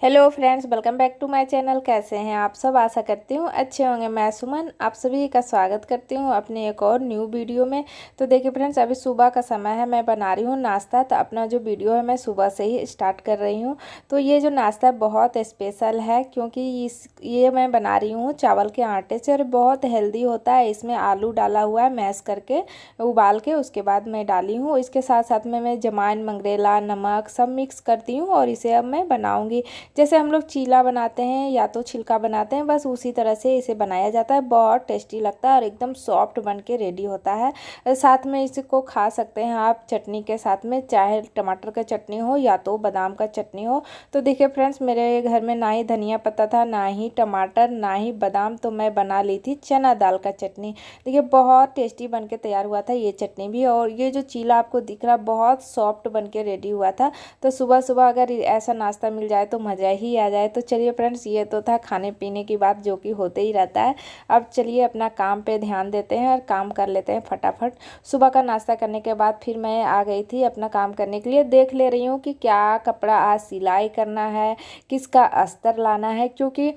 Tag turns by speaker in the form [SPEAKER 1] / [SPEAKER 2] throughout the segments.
[SPEAKER 1] Hello friends, welcome back to my channel. कैसे हैं आप सब? आशा करती हूँ अच्छे होंगे। मैं सुमन आप सभी का स्वागत करती हूँ अपने एक और न्यू वीडियो में। तो देखिए फ्रेंड्स, अभी सुबह का समय है, मैं बना रही हूँ नाश्ता। तो अपना जो वीडियो है मैं सुबह से ही स्टार्ट कर रही हूँ। तो ये जो नाश्ता बहुत स्पेशल है, क्योंकि ये मैं बना रही हूँ चावल के आटे से और बहुत हेल्दी होता है। इसमें आलू डाला हुआ है, मैश करके उबाल के उसके बाद मैं डाली हूँ। इसके साथ साथ में मैं जमाइन, मंगरेला, नमक सब मिक्स करती हूँ और इसे अब मैं बनाऊँगी। जैसे हम लोग चीला बनाते हैं या तो छिलका बनाते हैं, बस उसी तरह से इसे बनाया जाता है। बहुत टेस्टी लगता है और एकदम सॉफ्ट बन के रेडी होता है। साथ में इसको खा सकते हैं आप चटनी के साथ में, चाहे टमाटर का चटनी हो या तो बादाम का चटनी हो। तो देखिए फ्रेंड्स, मेरे घर में ना ही धनिया पत्ता था, ना ही टमाटर, ना ही बादाम, तो मैं बना ली थी चना दाल का चटनी। देखिए बहुत टेस्टी बन के तैयार हुआ था ये चटनी भी। और ये जो चीला आपको दिख रहा बहुत सॉफ्ट बन के रेडी हुआ था। तो सुबह सुबह अगर ऐसा नाश्ता मिल जाए तो मज़ा ही आ जाए। तो चलिए फ्रेंड्स, ये तो था खाने पीने की बात, जो कि होते ही रहता है। अब चलिए अपना काम पे ध्यान देते हैं और काम कर लेते हैं फटाफट। सुबह का नाश्ता करने के बाद फिर मैं आ गई थी अपना काम करने के लिए। देख ले रही हूँ कि क्या कपड़ा आज सिलाई करना है, किसका अस्तर लाना है। क्योंकि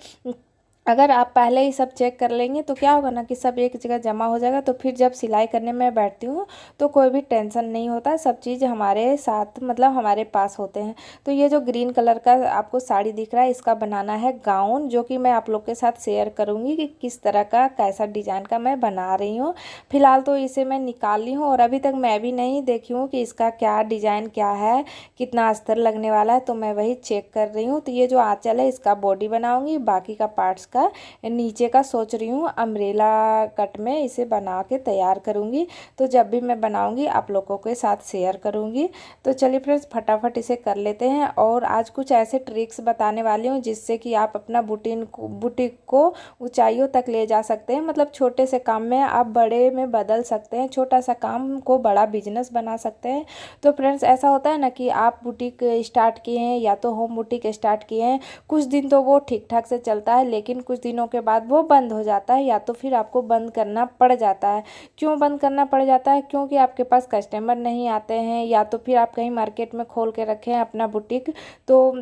[SPEAKER 1] अगर आप पहले ही सब चेक कर लेंगे तो क्या होगा ना कि सब एक जगह जमा हो जाएगा। तो फिर जब सिलाई करने में बैठती हूँ तो कोई भी टेंशन नहीं होता, सब चीज़ हमारे साथ मतलब हमारे पास होते हैं। तो ये जो ग्रीन कलर का आपको साड़ी दिख रहा है, इसका बनाना है गाउन, जो कि मैं आप लोग के साथ शेयर करूँगी कि किस तरह का कैसा डिज़ाइन का मैं बना रही हूँ। फिलहाल तो इसे मैं निकाल ली हूँ और अभी तक मैं भी नहीं देखी हूँ कि इसका क्या डिज़ाइन क्या है, कितना अस्तर लगने वाला है। तो मैं वही चेक कर रही हूँ। तो ये जो आंचल है इसका बॉडी बनाऊँगी, बाकी का पार्ट्स का नीचे का सोच रही हूँ अम्ब्रेला कट में इसे बना के तैयार करूँगी। तो जब भी मैं बनाऊँगी आप लोगों के साथ शेयर करूँगी। तो चलिए फ्रेंड्स, फटाफट इसे कर लेते हैं। और आज कुछ ऐसे ट्रिक्स बताने वाली हूँ जिससे कि आप अपना बुटीक को ऊंचाइयों तक ले जा सकते हैं। मतलब छोटे से काम में आप बड़े में बदल सकते हैं, छोटा सा काम को बड़ा बिजनेस बना सकते हैं। तो फ्रेंड्स, ऐसा होता है ना कि आप बुटीक स्टार्ट किए हैं या तो होम बुटीक स्टार्ट किए हैं, कुछ दिन तो वो ठीक ठाक से चलता है, लेकिन कुछ दिनों के बाद वो बंद हो जाता है या तो फिर आपको बंद करना पड़ जाता है। क्यों बंद करना पड़ जाता है? क्योंकि आपके पास कस्टमर नहीं आते हैं, या तो फिर आप कहीं मार्केट में खोल के रखे हैं अपना बुटीक। तो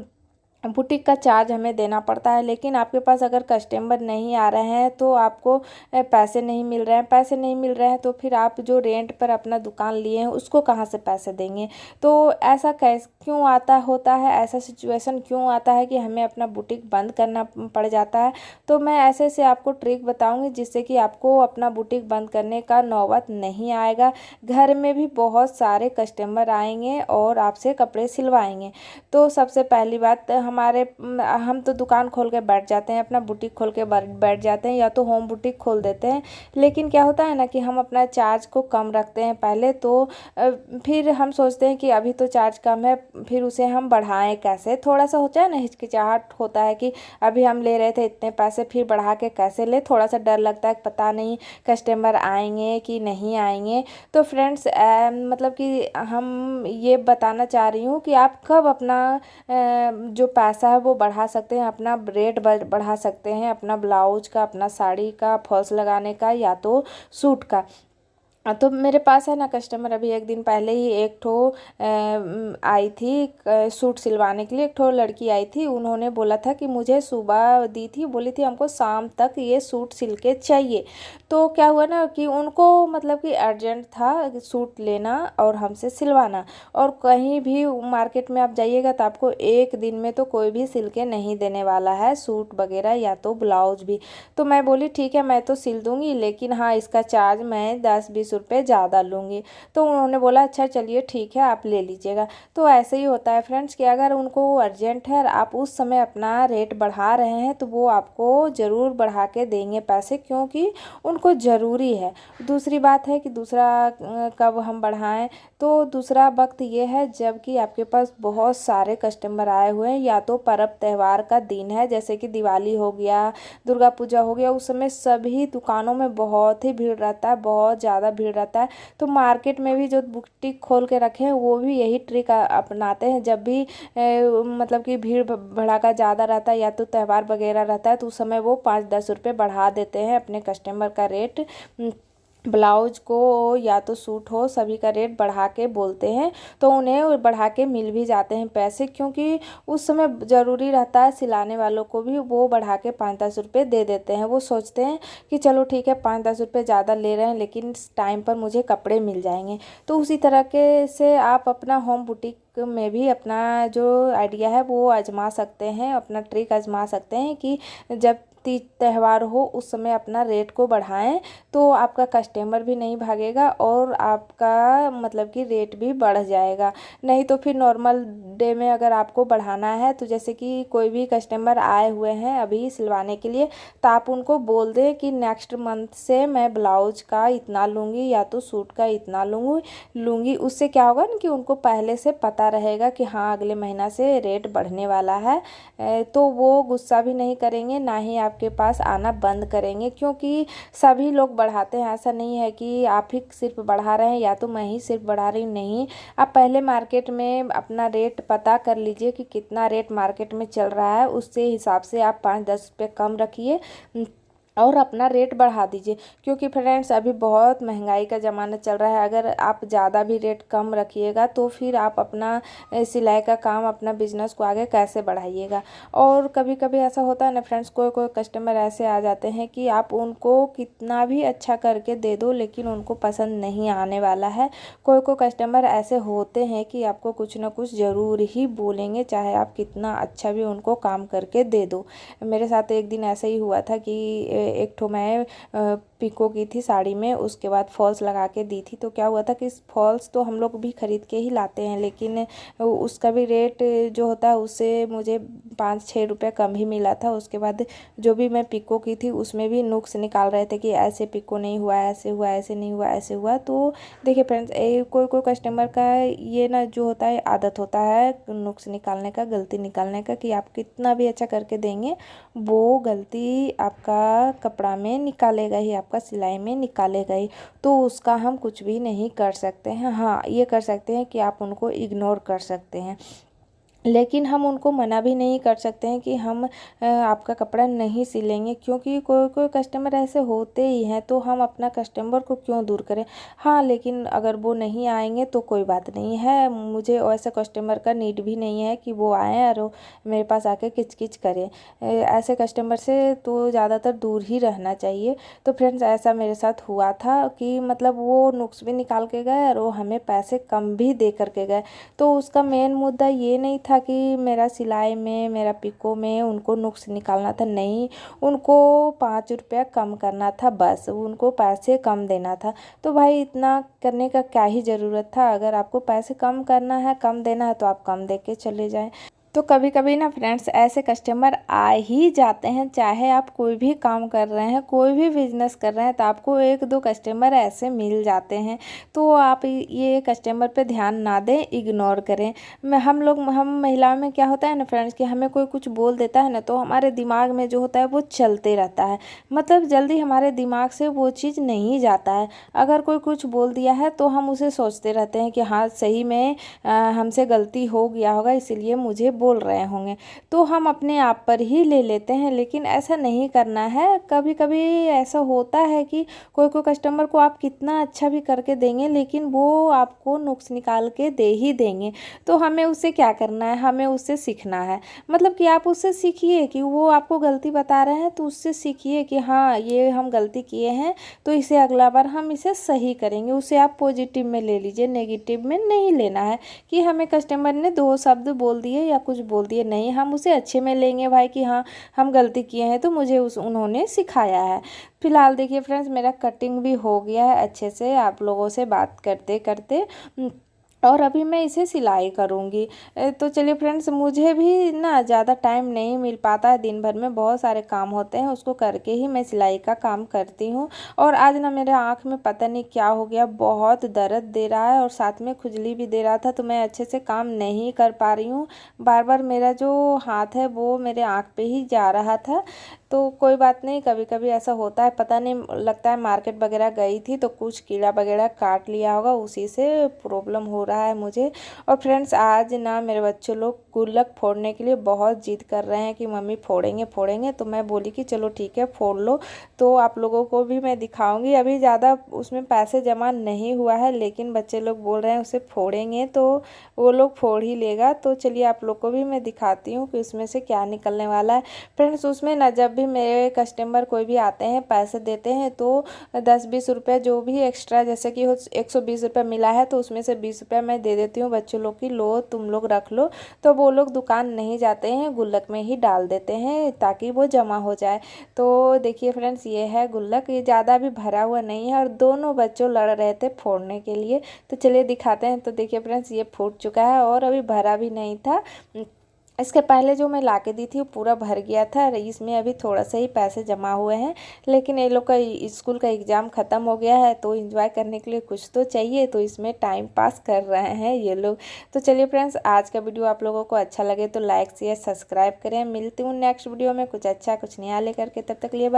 [SPEAKER 1] बुटीक का चार्ज हमें देना पड़ता है, लेकिन आपके पास अगर कस्टमर नहीं आ रहे हैं तो आपको पैसे नहीं मिल रहे हैं। पैसे नहीं मिल रहे हैं तो फिर आप जो रेंट पर अपना दुकान लिए हैं उसको कहाँ से पैसे देंगे? तो ऐसा क्यों होता है, ऐसा सिचुएशन क्यों आता है कि हमें अपना बुटीक बंद करना पड़ जाता है? तो मैं ऐसे से आपको ट्रिक बताऊंगी जिससे कि आपको अपना बुटीक बंद करने का नौबत नहीं आएगा। घर में भी बहुत सारे कस्टमर आएंगे और आपसे कपड़े सिलवाएंगे। तो सबसे पहली बात, हम तो दुकान खोल के बैठ जाते हैं, अपना बुटीक खोल के बैठ जाते हैं या तो होम बुटीक खोल देते हैं। लेकिन क्या होता है ना कि हम अपना चार्ज को कम रखते हैं पहले। तो फिर हम सोचते हैं कि अभी तो चार्ज कम है, फिर उसे हम बढ़ाएं कैसे? थोड़ा सा होता है ना, हिचकिचाहट होता है कि अभी हम ले रहे थे इतने पैसे, फिर बढ़ा के कैसे ले। थोड़ा सा डर लगता है, पता नहीं कस्टमर आएंगे कि नहीं आएंगे। तो फ्रेंड्स, मतलब कि हम ये बताना चाह रही हूँ कि आप कब अपना जो पैसा है वो बढ़ा सकते हैं, अपना रेट बढ़ा सकते हैं, अपना ब्लाउज का, अपना साड़ी का फॉल्स लगाने का या तो सूट का। तो मेरे पास है ना कस्टमर, अभी एक दिन पहले ही एक ठो आई थी सूट सिलवाने के लिए। एक ठो लड़की आई थी, उन्होंने बोला था कि मुझे सुबह दी थी, बोली थी हमको शाम तक ये सूट सिल के चाहिए। तो क्या हुआ ना कि उनको मतलब कि अर्जेंट था सूट लेना और हमसे सिलवाना। और कहीं भी मार्केट में आप जाइएगा तो आपको एक दिन में तो कोई भी सिल के नहीं देने वाला है सूट वगैरह या तो ब्लाउज भी। तो मैं बोली ठीक है, मैं तो सिल दूंगी, लेकिन हाँ इसका चार्ज मैं 10-20 रुपये ज़्यादा लूँगी। तो उन्होंने बोला अच्छा चलिए ठीक है, आप ले लीजिएगा। तो ऐसे ही होता है फ्रेंड्स कि अगर उनको अर्जेंट है और आप उस समय अपना रेट बढ़ा रहे हैं तो वो आपको ज़रूर बढ़ा के देंगे पैसे, क्योंकि उनको ज़रूरी है। दूसरी बात है कि दूसरा कब हम बढ़ाएं? तो दूसरा वक्त ये है जब कि आपके पास बहुत सारे कस्टमर आए हुए हैं, या तो पर्व त्यौहार का दिन है, जैसे कि दिवाली हो गया, दुर्गा पूजा हो गया। उस समय सभी दुकानों में बहुत ही भीड़ रहता है, बहुत ज़्यादा भीड़ रहता है। तो मार्केट में भी जो बुटीक खोल के रखे हैं वो भी यही ट्रिक अपनाते हैं। जब भी मतलब कि भीड़ भड़ाका ज़्यादा रहता है या तो त्यौहार वगैरह रहता है, तो उस समय वो 5-10 रुपये बढ़ा देते हैं अपने कस्टमर का रेट। ब्लाउज को या तो सूट हो सभी का रेट बढ़ा के बोलते हैं, तो उन्हें बढ़ा के मिल भी जाते हैं पैसे, क्योंकि उस समय ज़रूरी रहता है सिलाने वालों को भी, वो बढ़ा के 5-10 रुपये दे देते हैं। वो सोचते हैं कि चलो ठीक है 5-10 रुपये ज़्यादा ले रहे हैं लेकिन टाइम पर मुझे कपड़े मिल जाएंगे। तो उसी तरह के से आप अपना होम बुटीक में भी अपना जो आइडिया है वो आजमा सकते हैं, अपना ट्रिक आजमा सकते हैं कि जब तीज त्यौहार हो उस समय अपना रेट को बढ़ाएं, तो आपका कस्टमर भी नहीं भागेगा और आपका मतलब कि रेट भी बढ़ जाएगा। नहीं तो फिर नॉर्मल डे में अगर आपको बढ़ाना है, तो जैसे कि कोई भी कस्टमर आए हुए हैं अभी सिलवाने के लिए, तो आप उनको बोल दें कि नेक्स्ट मंथ से मैं ब्लाउज का इतना लूँगी या तो सूट का इतना लूँगी। उससे क्या होगा ना कि उनको पहले से पता रहेगा कि हाँ अगले महीना से रेट बढ़ने वाला है, तो वो गुस्सा भी नहीं करेंगे, ना ही आपके पास आना बंद करेंगे, क्योंकि सभी लोग बढ़ाते हैं। ऐसा नहीं है कि आप ही सिर्फ बढ़ा रहे हैं या तो मैं ही सिर्फ बढ़ा रही हूँ, नहीं। आप पहले मार्केट में अपना रेट पता कर लीजिए कि कितना रेट मार्केट में चल रहा है, उससे हिसाब से आप 5-10 रुपये कम रखिए और अपना रेट बढ़ा दीजिए। क्योंकि फ्रेंड्स अभी बहुत महंगाई का ज़माना चल रहा है, अगर आप ज़्यादा भी रेट कम रखिएगा तो फिर आप अपना सिलाई का काम, अपना बिजनेस को आगे कैसे बढ़ाइएगा। और कभी कभी ऐसा होता है ना फ्रेंड्स, कोई कोई कस्टमर ऐसे आ जाते हैं कि आप उनको कितना भी अच्छा करके दे दो लेकिन उनको पसंद नहीं आने वाला है। कोई कोई कस्टमर ऐसे होते हैं कि आपको कुछ ना कुछ ज़रूर ही बोलेंगे, चाहे आप कितना अच्छा भी उनको काम करके दे दो। मेरे साथ एक दिन ऐसा ही हुआ था कि एक ठो मैं पिको की थी साड़ी में, उसके बाद फॉल्स लगा के दी थी। तो क्या हुआ था कि फॉल्स तो हम लोग भी ख़रीद के ही लाते हैं, लेकिन उसका भी रेट जो होता है उससे मुझे 5-6 रुपये कम ही मिला था। उसके बाद जो भी मैं पिको की थी उसमें भी नुक्स निकाल रहे थे कि ऐसे पिको नहीं हुआ, ऐसे हुआ, ऐसे नहीं हुआ, ऐसे हुआ। तो देखिए फ्रेंड्स, कोई कोई कस्टमर का ये ना जो होता है आदत होता है नुक्स निकालने का, गलती निकालने का, कि आप कितना भी अच्छा करके देंगे वो गलती आपका कपड़ा में निकालेगा ही, आपका सिलाई में निकालेगा ही। तो उसका हम कुछ भी नहीं कर सकते हैं। हाँ, ये कर सकते हैं कि आप उनको इग्नोर कर सकते हैं, लेकिन हम उनको मना भी नहीं कर सकते हैं कि हम आपका कपड़ा नहीं सिलेंगे, क्योंकि कोई कोई कस्टमर ऐसे होते ही हैं। तो हम अपना कस्टमर को क्यों दूर करें। हाँ, लेकिन अगर वो नहीं आएंगे तो कोई बात नहीं है, मुझे ऐसे कस्टमर का नीड भी नहीं है कि वो आएँ और मेरे पास आके किच करें। ऐसे कस्टमर से तो ज़्यादातर दूर ही रहना चाहिए। तो फ्रेंड्स, ऐसा मेरे साथ हुआ था कि मतलब वो नुक्स भी निकाल के गए और वो हमें पैसे कम भी दे करके गए। तो उसका मेन मुद्दा ये नहीं था कि मेरा सिलाई में, मेरा पिको में उनको नुक्स निकालना था, नहीं। उनको 5 रुपया कम करना था, बस उनको पैसे कम देना था। तो भाई इतना करने का क्या ही ज़रूरत था। अगर आपको पैसे कम करना है, कम देना है, तो आप कम दे के चले जाएं। तो कभी कभी ना फ्रेंड्स ऐसे कस्टमर आ ही जाते हैं, चाहे आप कोई भी काम कर रहे हैं, कोई भी बिजनेस कर रहे हैं, तो आपको 1-2 कस्टमर ऐसे मिल जाते हैं। तो आप ये कस्टमर पे ध्यान ना दें, इग्नोर करें। हम महिलाओं में क्या होता है ना फ्रेंड्स कि हमें कोई कुछ बोल देता है ना, तो हमारे दिमाग में जो होता है वो चलते रहता है, मतलब जल्दी हमारे दिमाग से वो चीज़ नहीं जाता है। अगर कोई कुछ बोल दिया है तो हम उसे सोचते रहते हैं कि हाँ सही में हमसे गलती हो गया होगा, इसीलिए मुझे बोल रहे होंगे, तो हम अपने आप पर ही ले लेते हैं। लेकिन ऐसा नहीं करना है। कभी कभी ऐसा होता है कि कोई कोई कस्टमर को आप कितना अच्छा भी करके देंगे लेकिन वो आपको नुक्स निकाल के दे ही देंगे। तो हमें उससे क्या करना है, हमें उससे सीखना है। मतलब कि आप उससे सीखिए कि वो आपको गलती बता रहे हैं, तो उससे सीखिए कि हाँ ये हम गलती किए हैं, तो इसे अगला बार हम इसे सही करेंगे। उसे आप पॉजिटिव में ले लीजिए, नेगेटिव में नहीं लेना है कि हमें कस्टमर ने 2 शब्द बोल दिए या कुछ बोल दिए, नहीं, हम उसे अच्छे में लेंगे भाई कि हाँ हम गलती किए हैं तो मुझे उन्होंने सिखाया है। फिलहाल देखिए फ्रेंड्स, मेरा कटिंग भी हो गया है अच्छे से आप लोगों से बात करते करते, और अभी मैं इसे सिलाई करूँगी। तो चलिए फ्रेंड्स, मुझे भी ना ज़्यादा टाइम नहीं मिल पाता है, दिन भर में बहुत सारे काम होते हैं, उसको करके ही मैं सिलाई का काम करती हूँ। और आज ना मेरे आँख में पता नहीं क्या हो गया, बहुत दर्द दे रहा है और साथ में खुजली भी दे रहा था, तो मैं अच्छे से काम नहीं कर पा रही हूँ। बार बार मेरा जो हाथ है वो मेरे आँख पे ही जा रहा था। तो कोई बात नहीं, कभी कभी ऐसा होता है, पता नहीं, लगता है मार्केट वगैरह गई थी तो कुछ कीड़ा वगैरह काट लिया होगा, उसी से प्रॉब्लम हो रहा है मुझे। और फ्रेंड्स आज ना मेरे बच्चों लोग गुल्लक फोड़ने के लिए बहुत जिद कर रहे हैं कि मम्मी फोड़ेंगे फोड़ेंगे। तो मैं बोली कि चलो ठीक है फोड़ लो। तो आप लोगों को भी मैं दिखाऊंगी। अभी ज़्यादा उसमें पैसे जमा नहीं हुआ है, लेकिन बच्चे लोग बोल रहे हैं उसे फोड़ेंगे तो वो लोग फोड़ ही लेगा। तो चलिए आप लोग को भी मैं दिखाती हूँ कि उसमें से क्या निकलने वाला है। फ्रेंड्स उसमें ना जब भी मेरे कस्टमर कोई भी आते हैं पैसे देते हैं तो 10-20 रुपये जो भी एक्स्ट्रा, जैसे कि 120 रुपये मिला है तो उसमें से 20 रुपये मैं दे देती हूँ बच्चों लोग की, लो तुम लोग रख लो। तो वो लोग दुकान नहीं जाते हैं, गुल्लक में ही डाल देते हैं ताकि वो जमा हो जाए। तो देखिए फ्रेंड्स ये है गुल्लक, ये ज़्यादा भी भरा हुआ नहीं है और दोनों बच्चों लड़ रहे थे फोड़ने के लिए। तो चलिए दिखाते हैं। तो देखिए फ्रेंड्स ये फूट चुका है और अभी भरा भी नहीं था। इसके पहले जो मैं ला के दी थी वो पूरा भर गया था। इसमें अभी थोड़ा सा ही पैसे जमा हुए हैं, लेकिन ये लोग का स्कूल का एग्ज़ाम ख़त्म हो गया है तो एंजॉय करने के लिए कुछ तो चाहिए, तो इसमें टाइम पास कर रहे हैं ये लोग। तो चलिए फ्रेंड्स आज का वीडियो आप लोगों को अच्छा लगे तो लाइक शेयर सब्सक्राइब करें। मिलती हूँ नेक्स्ट वीडियो में कुछ अच्छा कुछ नया लेकर के, तब तक लिए बाय।